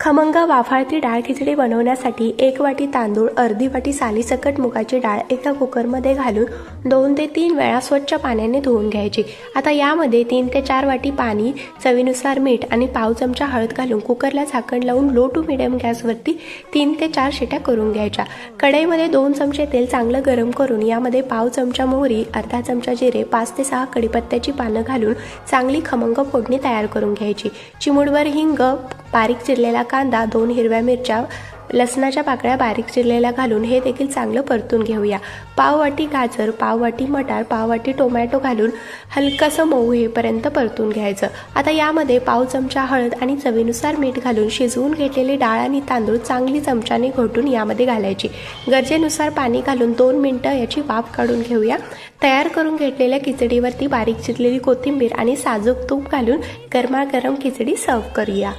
खमंग वाफाळती डाळ खिचडी बनवण्यासाठी 1 वाटी तांदूळ, अर्धी वाटी सालीसकट मुगाची डाळ एका कुकरमध्ये घालून 2 ते 3 वेळा स्वच्छ पाण्याने धुवून घ्यायची। आता यामध्ये 3 ते 4 वाटी पाणी, चवीनुसार मीठ आणि पाव चमचा हळद घालून कुकरला झाकण लावून लो टू मिडियम गॅसवरती 3 ते 4 शिट्या करून घ्यायच्या। कढईमध्ये 2 चमचे तेल चांगलं गरम करून यामध्ये पाव चमचा मोहरी, अर्धा चमचा जिरे, 5 ते 6 कढीपत्त्याची पानं घालून चांगली खमंग फोडणी तयार करून घ्यायची। चिमूटभर हिंग, बारीक चिरलेला कांदा, 2 हिरव्या मिरच्या, लसणाच्या पाकळ्या बारीक चिरलेल्या घालून हे देखील चांगलं परतून घेऊया। पाव वाटी गाजर, पाव वाटी मटार, पाव वाटी टोमॅटो घालून हलकसं मऊ होईपर्यंत परतून घ्यायचं। आता यामध्ये पाव चमचा हळद आणि चवीनुसार मीठ घालून शिजवून घेतलेली डाळ आणि तांदूळ चांगली चमच्याने घोटून यामध्ये घालायची। गरजेनुसार पाणी घालून 2 मिनिटं याची वाफ काढून घेऊया। तयार करून घेतलेल्या खिचडीवरती बारीक चिरलेली कोथिंबीर आणि साजूक तूप घालून गरमागरम खिचडी सर्व करूया।